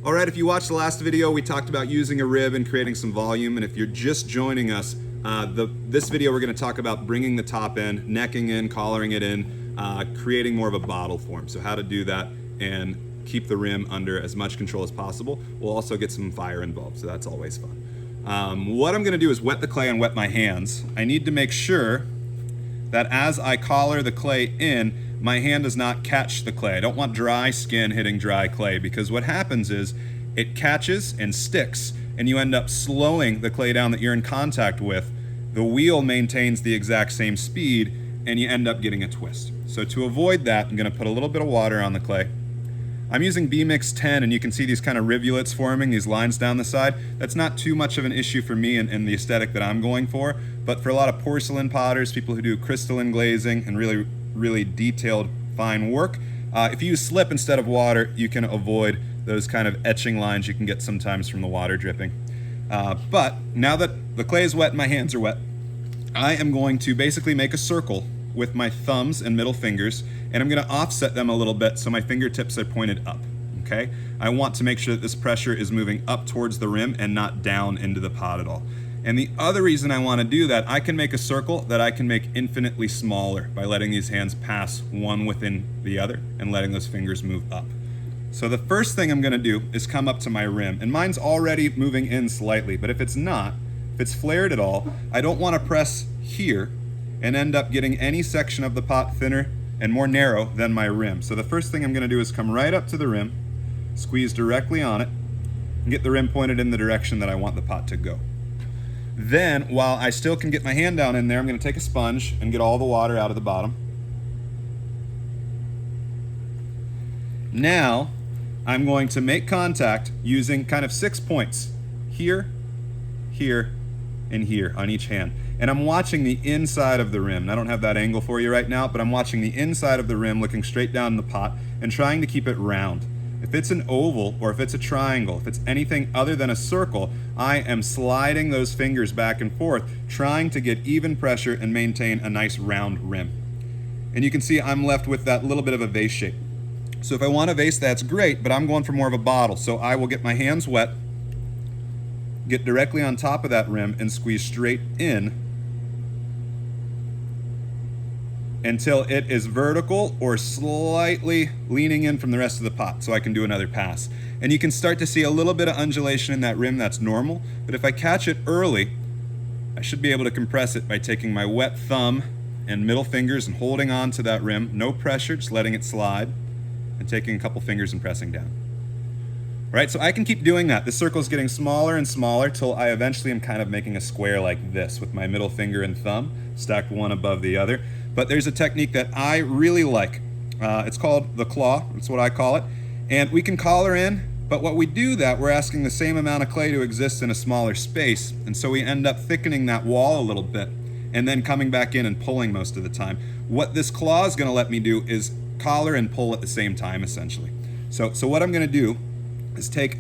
All right, if you watched the last video, we talked about using a rib and creating some volume. And if you're just joining us, this video we're going to talk about bringing the top in, necking in, collaring it in, creating more of a bottle form. So how to do that and keep the rim under as much control as possible. We'll also get some fire involved, so that's always fun. What I'm going to do is wet the clay and wet my hands. I need to make sure that as I collar the clay in, my hand does not catch the clay. I don't want dry skin hitting dry clay, because what happens is it catches and sticks and you end up slowing the clay down that you're in contact with. The wheel maintains the exact same speed and you end up getting a twist. So to avoid that, I'm going to put a little bit of water on the clay. I'm using B-Mix 10 and you can see these kind of rivulets forming, these lines down the side. That's not too much of an issue for me and the aesthetic that I'm going for, but for a lot of porcelain potters, people who do crystalline glazing and really detailed fine work, if you use slip instead of water, you can avoid those kind of etching lines you can get sometimes from the water dripping. But now that the clay is wet and my hands are wet, I am going to basically make a circle with my thumbs and middle fingers, and I'm going to offset them a little bit so my fingertips are pointed up. Okay? I want to make sure that this pressure is moving up towards the rim and not down into the pot at all. And the other reason I want to do that, I can make a circle that I can make infinitely smaller by letting these hands pass one within the other and letting those fingers move up. So the first thing I'm going to do is come up to my rim, and mine's already moving in slightly, but if it's not, if it's flared at all, I don't want to press here and end up getting any section of the pot thinner and more narrow than my rim. So the first thing I'm going to do is come right up to the rim, squeeze directly on it, and get the rim pointed in the direction that I want the pot to go. Then, while I still can get my hand down in there, I'm going to take a sponge and get all the water out of the bottom. Now, I'm going to make contact using kind of 6 points. Here, here, and here on each hand. And I'm watching the inside of the rim. I don't have that angle for you right now, but I'm watching the inside of the rim, looking straight down in the pot and trying to keep it round. If it's an oval or if it's a triangle, if it's anything other than a circle, I am sliding those fingers back and forth, trying to get even pressure and maintain a nice round rim. And you can see I'm left with that little bit of a vase shape. So if I want a vase, that's great, but I'm going for more of a bottle. So I will get my hands wet, get directly on top of that rim and squeeze straight in until it is vertical or slightly leaning in from the rest of the pot, so I can do another pass. And you can start to see a little bit of undulation in that rim. That's normal, but if I catch it early, I should be able to compress it by taking my wet thumb and middle fingers and holding on to that rim. No pressure, just letting it slide, and taking a couple fingers and pressing down. All right, so I can keep doing that. This circle is getting smaller and smaller till I eventually am kind of making a square like this with my middle finger and thumb stacked one above the other. But there's a technique that I really like. It's called the claw. That's what I call it. And we can collar in, but what we do that, we're asking the same amount of clay to exist in a smaller space. And so we end up thickening that wall a little bit and then coming back in and pulling most of the time. What this claw is going to let me do is collar and pull at the same time, essentially. So what I'm going to do is take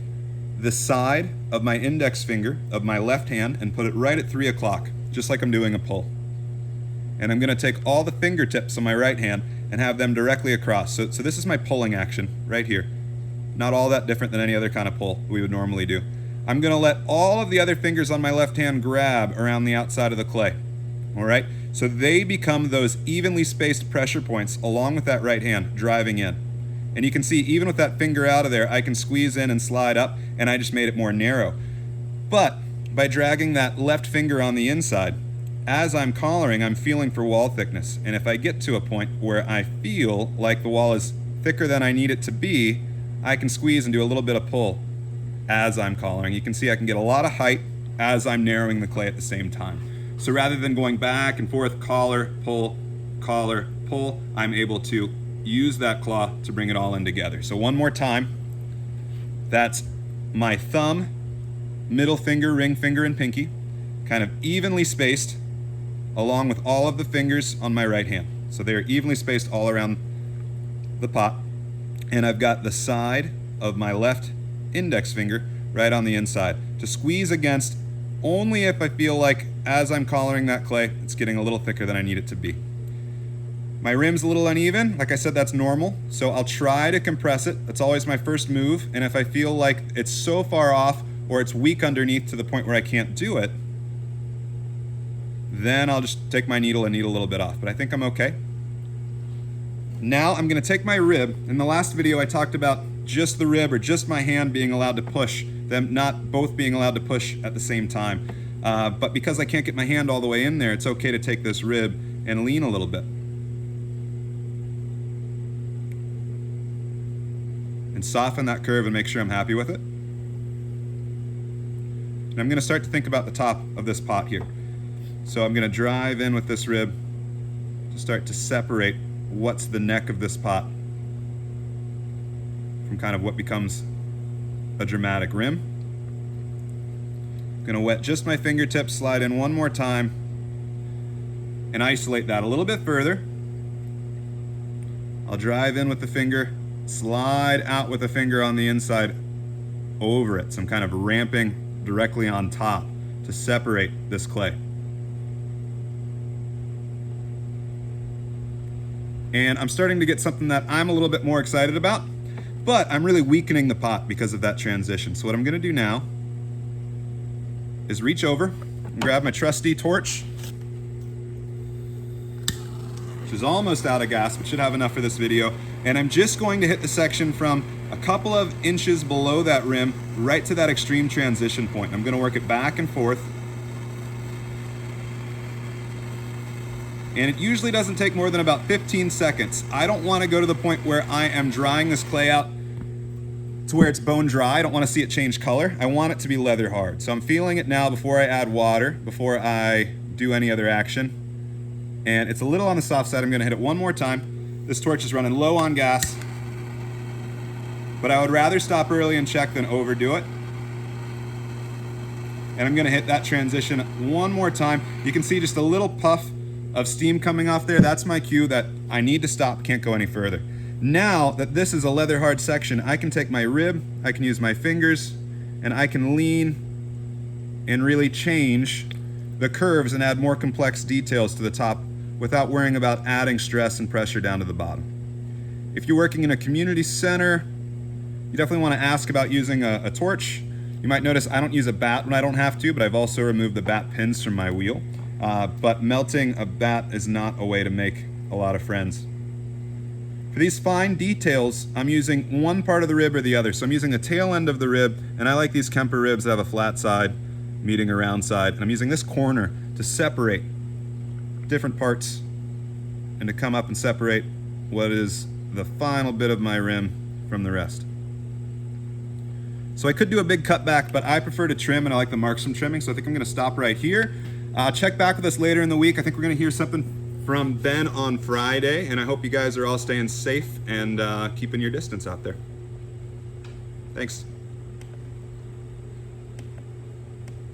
the side of my index finger of my left hand and put it right at 3 o'clock, just like I'm doing a pull. And I'm going to take all the fingertips on my right hand and have them directly across. So this is my pulling action right here. Not all that different than any other kind of pull we would normally do. I'm going to let all of the other fingers on my left hand grab around the outside of the clay. All right? So they become those evenly spaced pressure points along with that right hand driving in. And you can see even with that finger out of there, I can squeeze in and slide up, and I just made it more narrow. But by dragging that left finger on the inside, as I'm collaring, I'm feeling for wall thickness. And if I get to a point where I feel like the wall is thicker than I need it to be, I can squeeze and do a little bit of pull as I'm collaring. You can see I can get a lot of height as I'm narrowing the clay at the same time. So rather than going back and forth, collar, pull, I'm able to use that claw to bring it all in together. So one more time, that's my thumb, middle finger, ring finger, and pinky, kind of evenly spaced along with all of the fingers on my right hand. So they're evenly spaced all around the pot. And I've got the side of my left index finger right on the inside to squeeze against only if I feel like as I'm collaring that clay, it's getting a little thicker than I need it to be. My rim's a little uneven. Like I said, that's normal. So I'll try to compress it. That's always my first move. And if I feel like it's so far off or it's weak underneath to the point where I can't do it, then I'll just take my needle and needle a little bit off. But I think I'm okay. Now I'm gonna take my rib. In the last video, I talked about just the rib or just my hand being allowed to push, them not both being allowed to push at the same time. But because I can't get my hand all the way in there, it's okay to take this rib and lean a little bit. And soften that curve and make sure I'm happy with it. And I'm gonna start to think about the top of this pot here. So I'm gonna drive in with this rib to start to separate what's the neck of this pot from kind of what becomes a dramatic rim. I'm gonna wet just my fingertips, slide in one more time, and isolate that a little bit further. I'll drive in with the finger, slide out with the finger on the inside over it. So I'm kind of ramping directly on top to separate this clay. And I'm starting to get something that I'm a little bit more excited about, but I'm really weakening the pot because of that transition. So what I'm gonna do now is reach over and grab my trusty torch, which is almost out of gas, but should have enough for this video. And I'm just going to hit the section from a couple of inches below that rim right to that extreme transition point. I'm gonna work it back and forth. And it usually doesn't take more than about 15 seconds. I don't want to go to the point where I am drying this clay out to where it's bone dry. I don't want to see it change color. I want it to be leather hard. So I'm feeling it now before I add water, before I do any other action. And it's a little on the soft side. I'm going to hit it one more time. This torch is running low on gas, but I would rather stop early and check than overdo it. And I'm going to hit that transition one more time. You can see just a little puff of steam coming off there. That's my cue that I need to stop, can't go any further. Now that this is a leather hard section, I can take my rib, I can use my fingers, and I can lean and really change the curves and add more complex details to the top without worrying about adding stress and pressure down to the bottom. If you're working in a community center, you definitely want to ask about using a torch. You might notice I don't use a bat when I don't have to, but I've also removed the bat pins from my wheel. But melting a bat is not a way to make a lot of friends. For these fine details, I'm using one part of the rib or the other. So I'm using the tail end of the rib, and I like these Kemper ribs that have a flat side meeting a round side. And I'm using this corner to separate different parts and to come up and separate what is the final bit of my rim from the rest. So I could do a big cutback, but I prefer to trim, and I like the marks from trimming, so I think I'm gonna stop right here. Check back with us later in the week. I think we're gonna hear something from Ben on Friday, and I hope you guys are all staying safe and keeping your distance out there. Thanks.